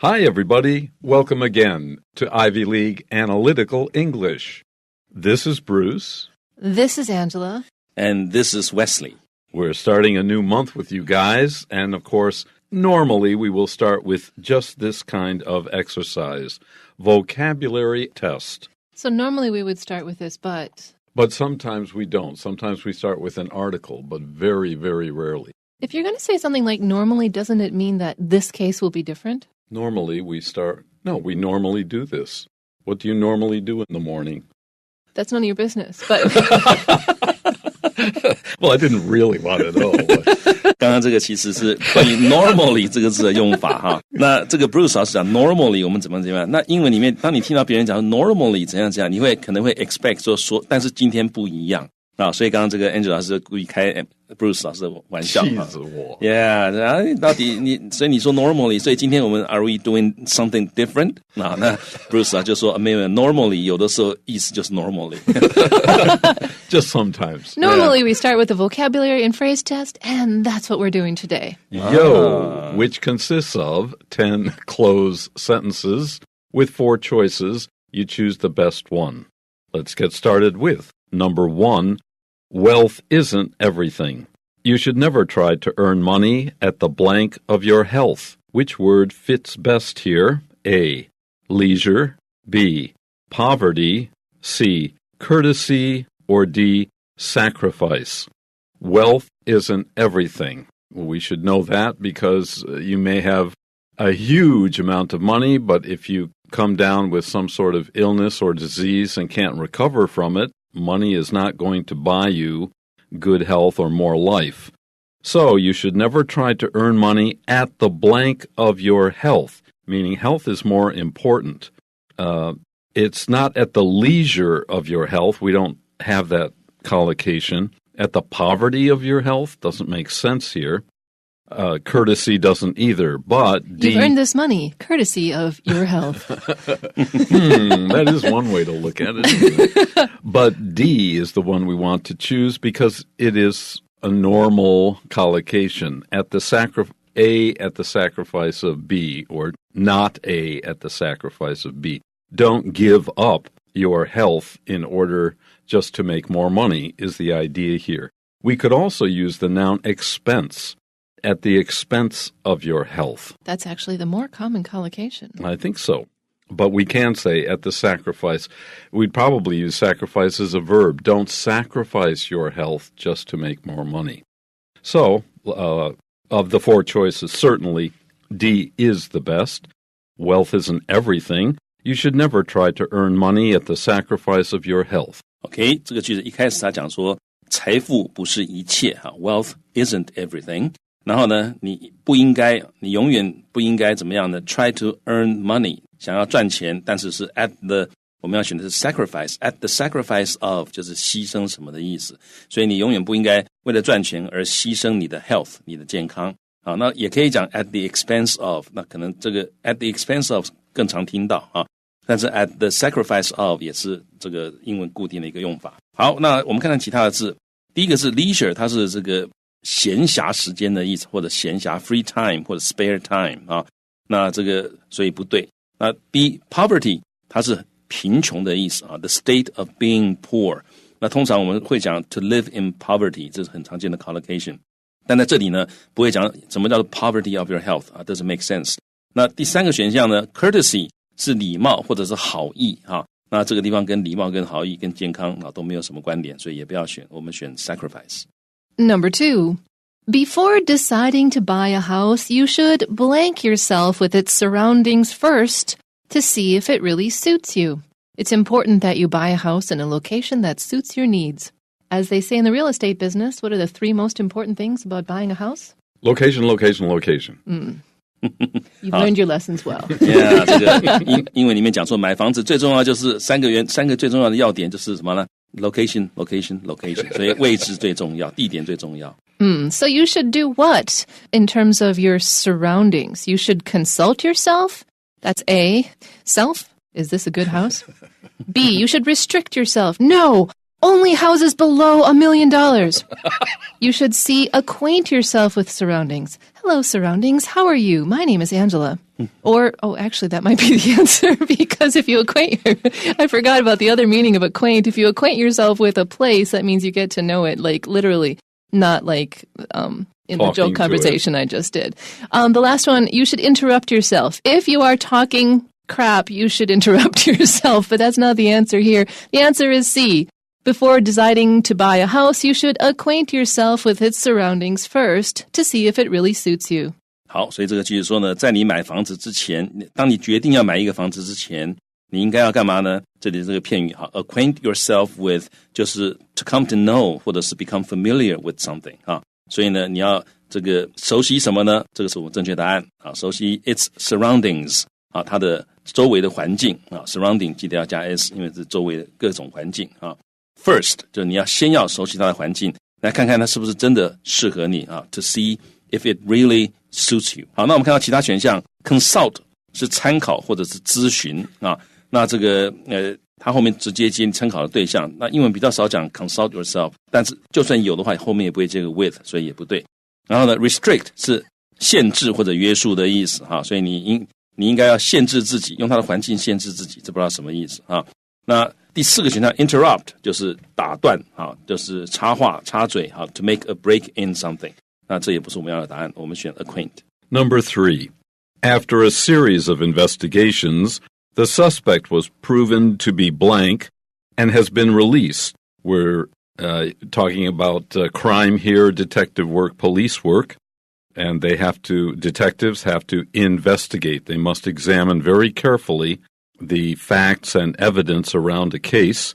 Hi, everybody. Welcome again to Ivy League Analytical English. This is Bruce. This is Angela. And this is Wesley. We're starting a new month with you guys. And, of course, normally we will start with just this kind of exercise, vocabulary test. So normally we would start with this, but sometimes we don't. Sometimes we start with an article, but very, very rarely. If you're going to say something like normally, doesn't it mean that this case will be different? Normally we normally do this. What do you normally do in the morning? That's none of your business, but Well, I didn't really want to know. But... 刚刚这个其实是关于 normally 这个字的用法哈。那这个 Bruce 老师讲 normally 我们怎么样？那英文里面，当你听到别人讲 normally 怎样，你可能会 expect 说，但是今天不一样啊。所以刚刚这个 Angela 老师故意开 Bruce 老师的玩笑，气死我 ！Yeah， 然后到底所以你说 normally， 所以今天我们 Are we doing something different？ 那 Bruce 啊就说没有 normally， 有的时候意思就是 normally， just sometimes. Normally we start with the vocabulary and phrase test, and that's what we're doing today. Yo, which consists of 10 close sentences with 4 choices. You choose the best one. Let's get started with number 1. Wealth isn't everything. You should never try to earn money at the blank of your health. Which word fits best here? A. Leisure. B. Poverty. C. Courtesy. Or D. Sacrifice. Wealth isn't everything. We should know that because you may have a huge amount of money, but if you come down with some sort of illness or disease and can't recover from it, money is not going to buy you good health or more life. So you should never try to earn money at the blank of your health, meaning health is more important. It's not at the leisure of your health. We don't have that collocation. At the poverty of your health doesn't make sense here. Courtesy doesn't either, but You've earned this money, courtesy of your health. That is one way to look at it, isn't it? But D is the one we want to choose because it is a normal collocation. A at the sacrifice of B, or not A at the sacrifice of B. Don't give up your health in order just to make more money is the idea here. We could also use the noun expense. At the expense of your health. That's actually the more common collocation. I think so. But we can say at the sacrifice. We'd probably use sacrifice as a verb. Don't sacrifice your health just to make more money. So, of the 4 choices, certainly D is the best. Wealth isn't everything. You should never try to earn money at the sacrifice of your health. OK， 这个句子一开始他讲说，财富不是一切哈 ，Wealth isn't everything。然后呢，你永远不应该怎么样呢 ？Try to earn money， 想要赚钱，但是是 我们要选的是 sacrifice，at the sacrifice of 就是牺牲什么的意思。所以你永远不应该为了赚钱而牺牲你的 health， 你的健康。好，那也可以讲 at the expense of， 那可能这个 at the expense of 更常听到啊，但是 at the sacrifice of 也是这个英文固定的一个用法。好，那我们看看其他的字，第一个是 leisure， 它是这个闲暇时间的意思，或者闲暇 free time 或者 spare time 啊，那这个所以不对。那 B poverty 它是贫穷的意思啊 ，the state of being poor。那通常我们会讲 to live in poverty， 这是很常见的 collocation。但在这里呢，不会讲什么叫做 poverty of your health 啊 ，doesn't make sense。那第3个选项呢 ，courtesy 是礼貌或者是好意啊。那这个地方跟礼貌、跟好意、跟健康啊都没有什么关联，所以也不要选，我们选 sacrifice。Number 2. Before deciding to buy a house, you should blank yourself with its surroundings first to see if it really suits you. It's important that you buy a house in a location that suits your needs. As they say in the real estate business, what are the 3 most important things about buying a house? Location, location, location. You've learned your lessons well. Yeah， 这个英文里面讲说，买房子最重要就是3个最重要的要点就是什么呢 ？Location, location, location. 所以位置最重要，地点最重要。So you should do what in terms of your surroundings? You should consult yourself. That's A. Self, is this a good house? B. You should restrict yourself. No, only houses below $1 million. You should C. Acquaint yourself with surroundings. Hello, surroundings. How are you? My name is Angela. Or, actually, that might be the answer because if you I forgot about the other meaning of acquaint. If you acquaint yourself with a place, that means you get to know it, like literally, not like in the joke conversation I just did. The last one, you should interrupt yourself. If you are talking crap, you should interrupt yourself, but that's not the answer here. The answer is C. Before deciding to buy a house, you should acquaint yourself with its surroundings first to see if it really suits you. 好，所以这个就是说呢，在你买房子之前，当你决定要买一个房子之前，你应该要干嘛呢？这里这个片语，好 ，acquaint yourself with 就是 to come to know 或者是 become familiar with something 啊。所以呢，你要这个熟悉什么呢？这个是我们正确答案啊，熟悉 its surroundings 啊，它的周围的环境啊 ，surrounding 记得要加 s， 因为是周围的各种环境啊。First 就是你要先要熟悉它的环境，来看看它是不是真的适合你啊 ，to see if it really suits you。好，那我们看到其他选项 ，consult 是参考或者是咨询啊，那这个它后面直接接参考的对象，那英文比较少讲 consult yourself， 但是就算有的话，后面也不会接个 with， 所以也不对。然后呢 ，restrict 是限制或者约束的意思哈，所以你应该要限制自己，用它的环境限制自己，这不知道什么意思啊。那第四个选项 interrupt 就是打断啊，就是插话插嘴啊 to make a break in something， 那这也不是我们要的答案，我们选 acquaint。 Number 3. After a series of investigations, the suspect was proven to be blank and has been released. We're talking about crime here, detective work, police work, and detectives have to investigate. They must examine very carefully the facts and evidence around a case.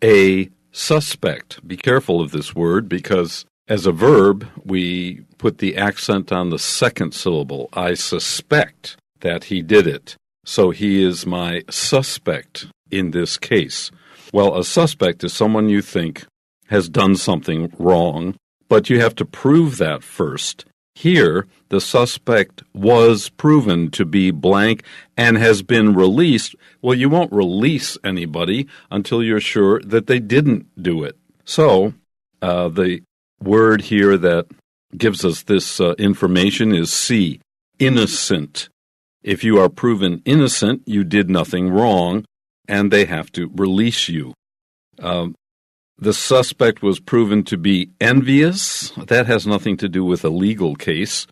A suspect. Be careful of this word because as a verb, we put the accent on the second syllable. I suspect that he did it. So he is my suspect in this case. Well, a suspect is someone you think has done something wrong, but you have to prove that first. Here, the suspect was proven to be blank and has been released. Well, you won't release anybody until you're sure that they didn't do it. So, the word here that gives us this information is C, innocent. If you are proven innocent, you did nothing wrong, and they have to release you. The suspect was proven to be envious. That has nothing to do with a legal case.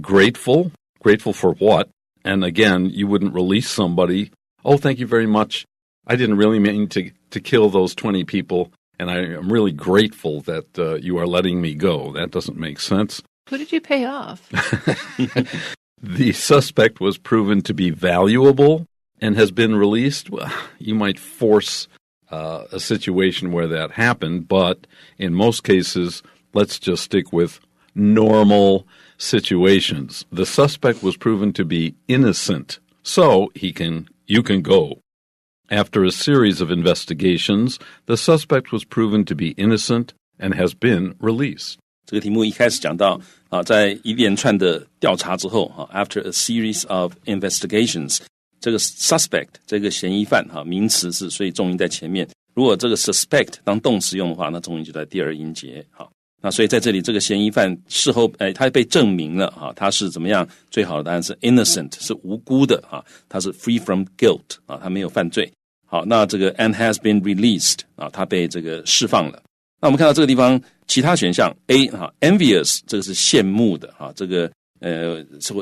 Grateful. Grateful for what? And again, you wouldn't release somebody. Oh, thank you very much. I didn't really mean to kill those 20 people, and I am really grateful that you are letting me go. That doesn't make sense. Who did you pay off? The suspect was proven to be valuable and has been released. Well, you might force a situation where that happened, but in most cases, let's just stick with normal situations. The suspect was proven to be innocent, so you can go. After a series of investigations, the suspect was proven to be innocent and has been released. 这个题目一开始讲到在一连串的调查之后after a series of investigations， 这个 suspect 这个嫌疑犯名词是所以重音在前面，如果这个 suspect 当动词用的话，那重音就在第二音节那所以在这里这个嫌疑犯事后他被证明了他是怎么样，最好的答案是 innocent 是无辜的他是 free from guilt 他没有犯罪。好，那这个 and has been released 他被这个释放了。那我们看到这个地方其他选项 A envious 这个是羡慕的这个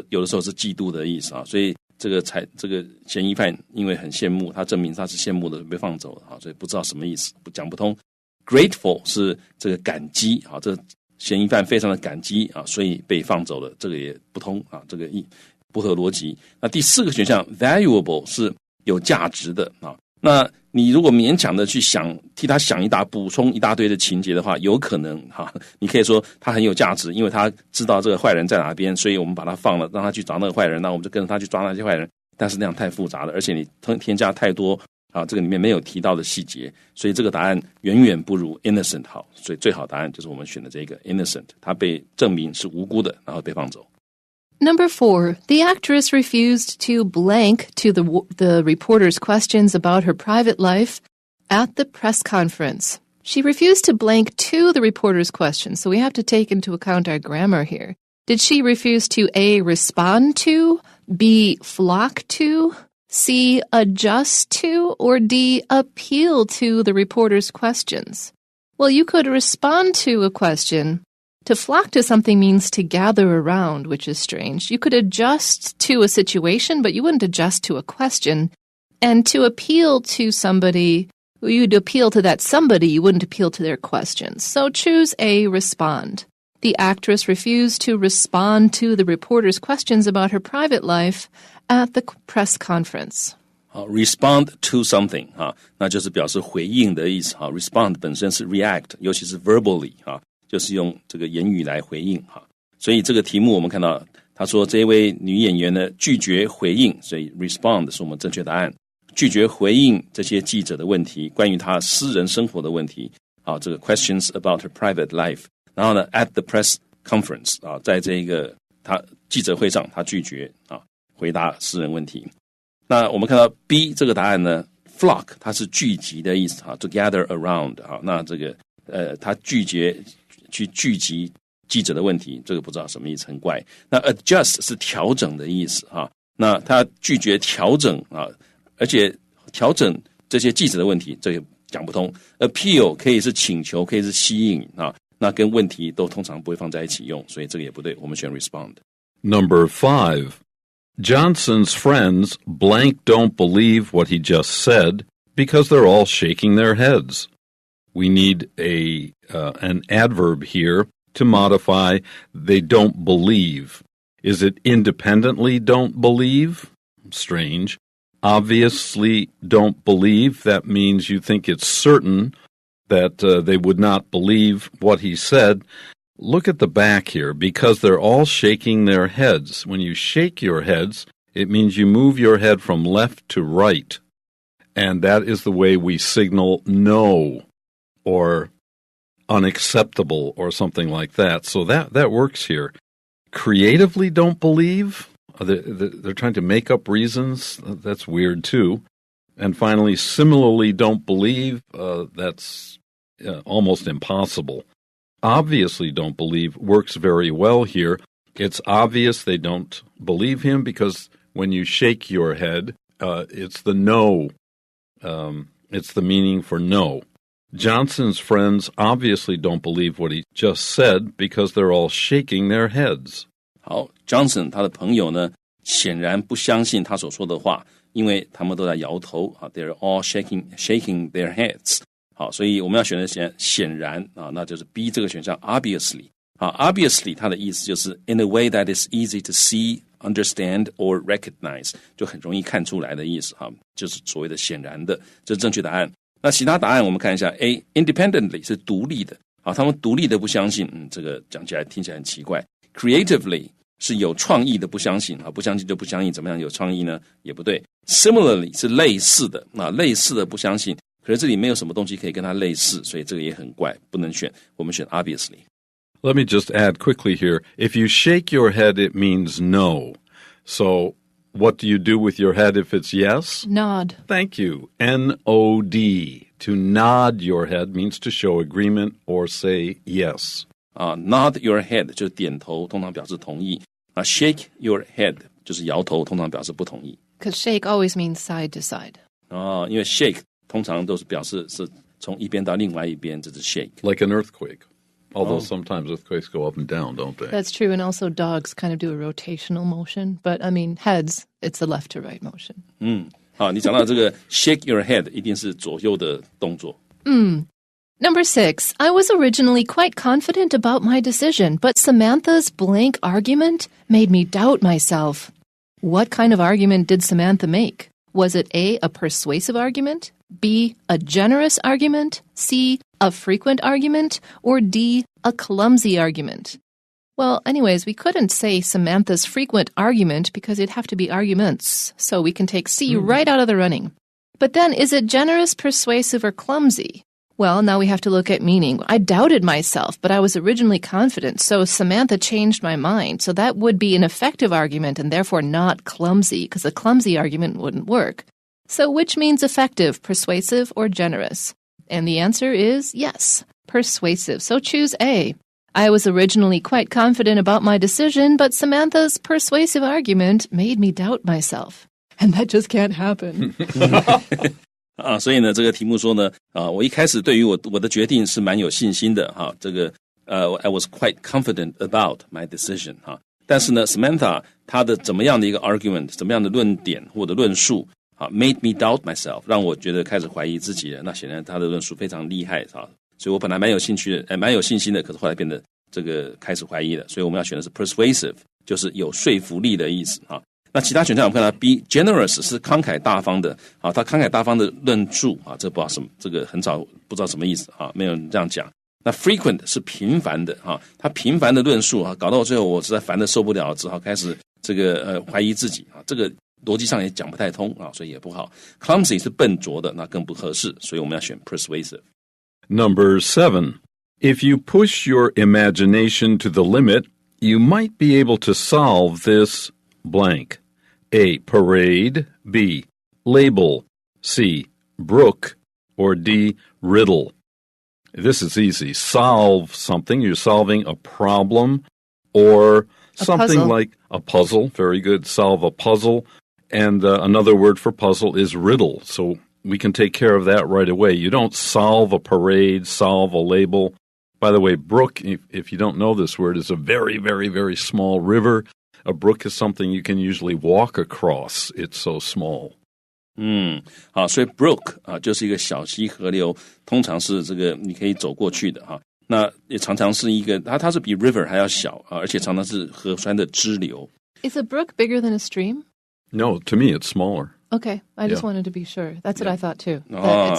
有的时候是嫉妒的意思所以这个嫌疑犯因为很羡慕，他证明他是羡慕的被放走了所以不知道什么意思，讲不通。Grateful 是这个感激这个嫌疑犯非常的感激所以被放走了，这个也不通这个不合逻辑。那第四个选项 valuable 是有价值的那你如果勉强的去替他补充一大堆的情节的话，有可能你可以说他很有价值，因为他知道这个坏人在哪边，所以我们把他放了，让他去找那个坏人，那我们就跟着他去抓那些坏人。但是那样太复杂了，而且你添加太多这个里面没有提到的细节，所以这个答案远远不如 innocent 好，所以最好答案就是我们选的这个 innocent， 他被证明是无辜的，然后被放走。Number 4, the actress refused to blank to the reporter's questions about her private life at the press conference. She refused to blank to the reporter's questions, so we have to take into account our grammar here. Did she refuse to A, respond to, B, flock to, C, adjust to, or D, appeal to the reporter's questions? Well, you could respond to a question. To flock to something means to gather around, which is strange. You could adjust to a situation, but you wouldn't adjust to a question. And to appeal to somebody, you'd appeal to that somebody, you wouldn't appeal to their questions. So choose A, respond. The actress refused to respond to the reporter's questions about her private life at the press conference. Respond to something 那就是表示回应的意思respond 本身是 react 尤其是 verbally 就是用这个言语来回应所以这个题目我们看到他说这位女演员呢拒绝回应所以 respond 是我们正确答案拒绝回应这些记者的问题关于她私人生活的问题这个 questions about her private life 然后呢 at the press conference 在这个他记者会上他拒绝回答私人问题那我们看到 B 这个答案呢 flock 它是聚集的意思to gather around 那这个他拒绝去聚集记者的问题这个不知道什么意思很怪那 adjust 是调整的意思那他拒绝调整而且调整这些记者的问题这个讲不通 appeal 可以是请求可以是吸引那跟问题都通常不会放在一起用所以这个也不对我们选 respond Number 5. Johnson's friends blank don't believe what he just said because they're all shaking their heads. We need an adverb here to modify they don't believe. Is it independently don't believe? Strange. Obviously don't believe. That means you think it's certain that they would not believe what he said. Look at the back here. Because they're all shaking their heads. When you shake your heads, it means you move your head from left to right. And that is the way we signal no or unacceptable or something like that. So that works here. Creatively don't believe. They're trying to make up reasons. That's weird too. And finally, similarly don't believe. That's almost impossible. Obviously don't believe works very well here. It's obvious they don't believe him because when you shake your head, it's the no. It's the meaning for no. Johnson's friends obviously don't believe what he just said because they're all shaking their heads. 好 Johnson 他的朋友呢显然不相信他所说的话因为他们都在摇头They're all shaking their heads 好所以我们要选的显然那就是 B 这个选项 obviously obviously 它的意思就是 in a way that is easy to see, understand or recognize 就很容易看出来的意思就是所谓的显然的这是正确答案那其他答案我们看一下 A independently 是独立的他们独立的不相信这个讲起来听起来很奇怪 creatively 是有创意的不相信不相信就不相信怎么样有创意呢也不对 similarly 是类似的类似的不相信可是这里没有什么东西可以跟它类似所以这个也很怪不能选我们选 obviously Let me just add quickly here. If you shake your head, it means no. So what do you do with your head if it's yes? Nod. Thank you. N-O-D. To nod your head means to show agreement or say yes. Nod your head 就是点头通常表示同意shake your head 就是摇头通常表示不同意 Because shake always means side to side. 因为 shake 通常都是表示是从一边到另外一边这是 shake. Like an earthquake. Although sometimes earthquakes go up and down, don't they? That's true, and also dogs kind of do a rotational motion. But, I mean, heads, it's a left to right motion. 好，你讲到这个 shake your head 一定是左右的动作。Number 6, I was originally quite confident about my decision, but Samantha's blank argument made me doubt myself. What kind of argument did Samantha make? Was it A, a persuasive argument, B, a generous argument, C, a frequent argument, or D, a clumsy argument? Well, anyways, we couldn't say Samantha's frequent argument because it'd have to be arguments, so we can take C right out of the running. But then, is it generous, persuasive, or clumsy? Well, now we have to look at meaning. I doubted myself, but I was originally confident, so Samantha changed my mind. So that would be an effective argument and therefore not clumsy, because a clumsy argument wouldn't work. So which means effective, persuasive, or generous? And the answer is yes, persuasive. So choose A. I was originally quite confident about my decision, but Samantha's persuasive argument made me doubt myself. And that just can't happen. 所以呢，这个题目说呢，我一开始对于我的决定是蛮有信心的哈，这个I was quite confident about my decision 哈，但是呢 ，Samantha 她的怎么样的一个 argument， 怎么样的论点或者论述啊 ，made me doubt myself， 让我觉得开始怀疑自己了。那显然她的论述非常厉害啊，所以我本来蛮有兴趣的，蛮有信心的，可是后来变得这个开始怀疑了。所以我们要选的是 persuasive， 就是有说服力的意思啊。那其他选项我们看到 B generous 是慷慨大方的啊，他慷慨大方的论述啊，这不知道什么，这个很少不知道什么意思啊，没有人这样讲。那 frequent 是频繁的啊，他频繁的论述啊，搞到我最后我实在烦得受不了，只好开始这个怀疑自己啊，这个逻辑上也讲不太通啊，所以也不好。clumsy 是笨拙的，那更不合适，所以我们要选 persuasive。 Number 7. If you push your imagination to the limit, you might be able to solve this blank. A. Parade. B. Label. C. Brook. Or D. Riddle. This is easy. Solve something. You're solving a problem or something puzzle. like a puzzle. Very good. Solve a puzzle. And another word for puzzle is riddle. So we can take care of that right away. You don't solve a parade, solve a label. By the way, brook, if you don't know this word, is a very, very, very small river. A brook is something you can usually walk across. It's so small. 好，所以 brook 啊，就是一个小溪河流，通常是这个你可以走过去的哈。那也常常是一个，它是比 river 还要小啊，而且常常是河川的支流。Is a brook bigger than a stream? No, to me it's smaller. Okay, I just wanted to be sure. That's what I thought too.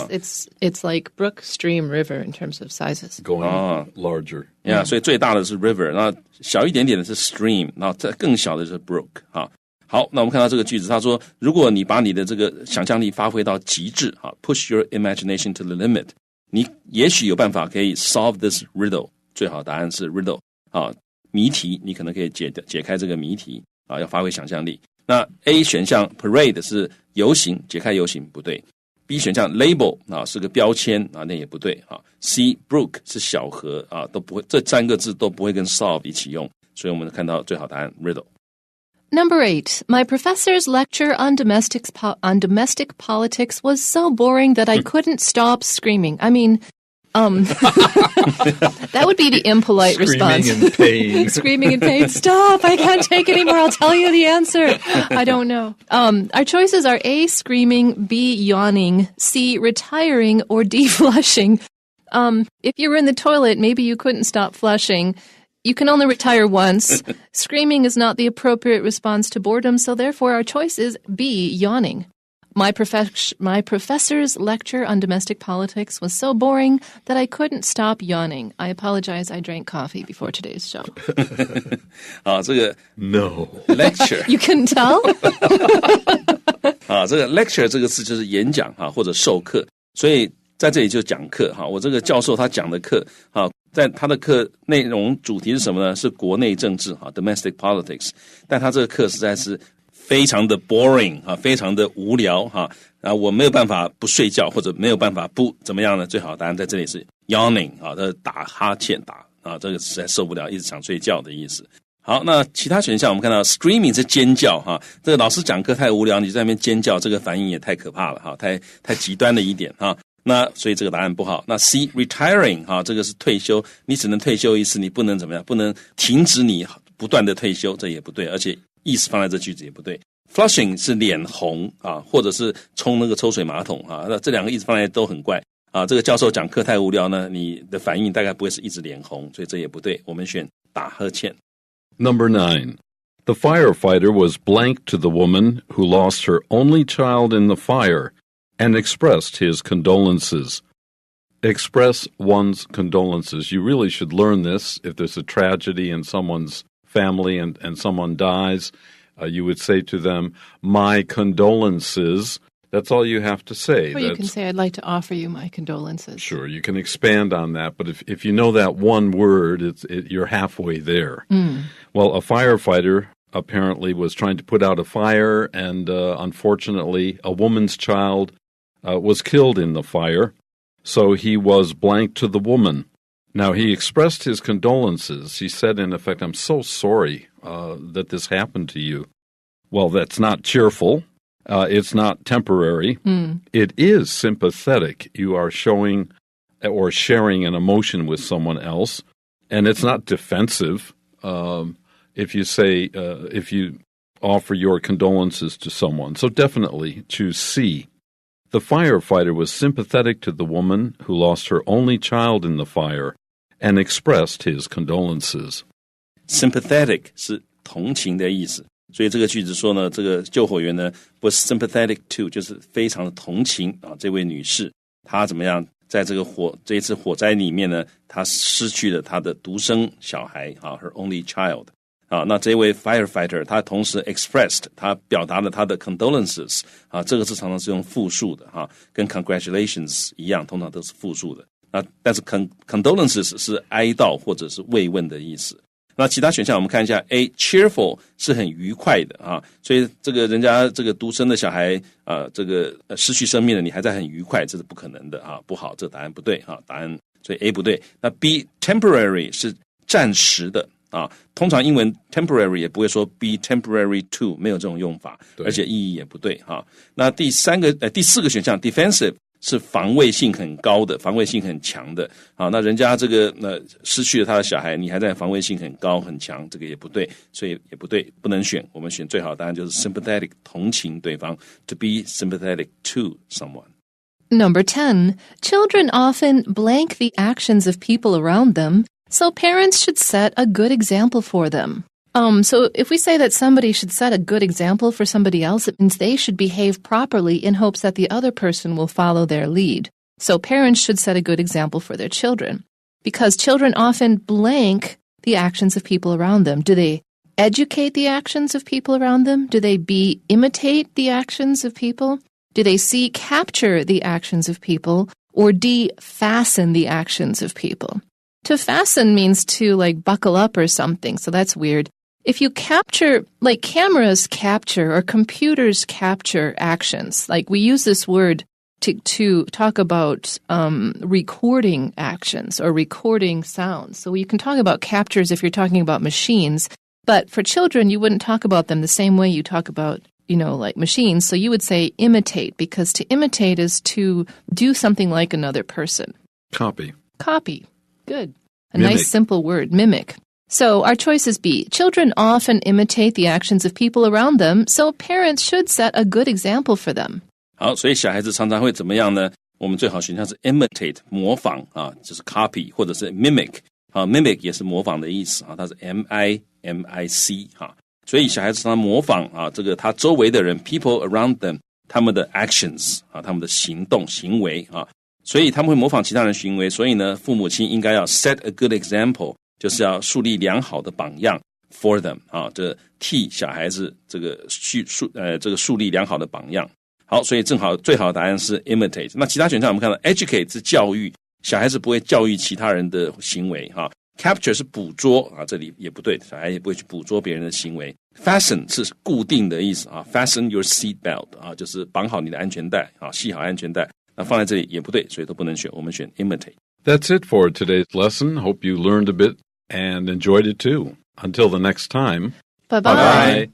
It's like brook, stream, river in terms of sizes. Going larger. Yeah, 所以最大的是 river， 那小一点点的是 stream， 然后再更小的是 brook 啊。好，那我们看到这个句子，他说，如果你把你的这个想象力发挥到极致啊 ，push your imagination to the limit， 你也许有办法可以 solve this riddle。最好的答案是 riddle 啊，谜题，你可能可以解开这个谜题啊，要发挥想象力。那 A 选项 parade 是游行，解开游行不对。B 选项 label 啊是个标签啊，那也不对啊。C brook 是小河啊，都不会，这三个字都不会跟 solve 一起用，所以我们看到最好答案 riddle。Number 8. My professor's lecture on domestic politics was so boring that I couldn't stop screaming. I mean, that would be the impolite response. Screaming in pain. Screaming in pain. Stop! I can't take anymore. I'll tell you the answer. I don't know. Our choices are A, screaming, B, yawning, C, retiring, or D, flushing. If you were in the toilet, maybe you couldn't stop flushing. You can only retire once. Screaming is not the appropriate response to boredom, so therefore our choice is B, yawning. My professor's lecture on domestic politics was so boring that I couldn't stop yawning. I apologize, I drank coffee before today's show. 啊，这个 No lecture You couldn't tell? 啊，这个 lecture 这个词就是演讲哈，或者授课，所以在这里就讲课哈。我这个教授他讲的课啊，在他的课内容主题是什么呢？是国内政治哈 ，domestic politics。但他这个课实在是非常的 boring 啊，非常的无聊哈。啊，我没有办法不睡觉，或者没有办法不怎么样呢？最好答案在这里是 yawning 啊，这打哈欠打啊，这个实在受不了，一直想睡觉的意思。好，那其他选项我们看到 screaming 是尖叫哈，这个老师讲课太无聊，你在那边尖叫，这个反应也太可怕了哈，太极端了一点哈。那所以这个答案不好。那 C retiring 哈，这个是退休，你只能退休一次，你不能怎么样，不能停止你不断的退休，这也不对，而且意思放在这句子也不对。Flushing 是脸红啊，或者是冲那个抽水马桶啊，那这两个意思放在都很怪啊。这个教授讲课太无聊呢，你的反应大概不会是一直脸红，所以这也不对。我们选打呵欠。Number 9. The firefighter was blank to the woman who lost her only child in the fire and expressed his condolences. Express one's condolences. You really should learn this. If there's a tragedy in someone's family and someone dies, you would say to them, my condolences. That's all you have to say. Or you can say, I'd like to offer you my condolences. Sure, you can expand on that, but if you know that one word, you're halfway there. Well, a firefighter apparently was trying to put out a fire, and unfortunately, a woman's child was killed in the fire, so he was blank to the woman. Now, he expressed his condolences. He said, in effect, I'm so sorry that this happened to you. Well, that's not cheerful. It's not temporary. It is sympathetic. You are showing or sharing an emotion with someone else, and it's not defensive. If you offer your condolences to someone. So definitely choose C. The firefighter was sympathetic to the woman who lost her only child in the fire and expressed his condolences. Sympathetic 是同情的意思，所以这个句子说呢，这个救火员呢 was sympathetic to 就是非常的同情这位女士，她怎么样在这一次火灾里面呢，她失去了她的独生小孩her only child。那这位 firefighter 他同时 expressed 他表达了他的 condolences 这个是常常是用复数的跟 congratulations 一样，通常都是复数的。但是 condolences 是哀悼或者是慰问的意思。那其他选项我们看一下 A cheerful 是很愉快的所以这个人家这个独生的小孩这个失去生命了，你还在很愉快，这是不可能的不好，这答案不对答案所以 A 不对。那 B temporary 是暂时的通常英文 temporary 也不会说 be temporary to， 没有这种用法，而且意义也不对那第四个选项 defensive 是防卫性很高的，防卫性很强的那人家这个失去了他的小孩，你还在防卫性很高很强，这个也不对，所以也不对，不能选。我们选最好的答案就是 sympathetic 同情对方 to be sympathetic to someone。 Number 10. Children often blank the actions of people around them, so parents should set a good example for them. So if we say that somebody should set a good example for somebody else, it means they should behave properly in hopes that the other person will follow their lead. So parents should set a good example for their children. Because children often blank the actions of people around them. Do they educate the actions of people around them? Do they imitate the actions of people? Do they C, capture the actions of people? Or D, fasten the actions of people? To fasten means to buckle up or something, so that's weird. If you capture, cameras capture or computers capture actions, we use this word to talk about recording actions or recording sounds. So you can talk about captures if you're talking about machines, but for children, you wouldn't talk about them the same way you talk about, machines. So you would say imitate, because to imitate is to do something like another person. Copy. Good. A Mimic. Nice simple word, mimic. So our choice is B. Children often imitate the actions of people around them, so parents should set a good example for them. 好，所以小孩子常常会怎么样呢？我们最好选项是 imitate 模仿就是 copy 或者是 mimic mimic 也是模仿的意思它是 M-I-M-I-C 所以小孩子常常模仿这个他周围的人 people around them 他们的 actions 他们的行动行为所以他们会模仿其他人行为，所以呢，父母亲应该要 set a good example， 就是要树立良好的榜样 for them 这替小孩子这个树立良好的榜样。好，所以最好的答案是 imitate。那其他选项我们看到 educate 是教育，小孩子不会教育其他人的行为capture 是捕捉这里也不对，小孩也不会去捕捉别人的行为。fasten 是固定的意思fasten your seat belt 就是绑好你的安全带系好安全带。那放在这里也不对，所以都不能选，我们选 imitate。 That's it for today's lesson. Hope you learned a bit and enjoyed it too. Until the next time. Bye-bye. Bye-bye.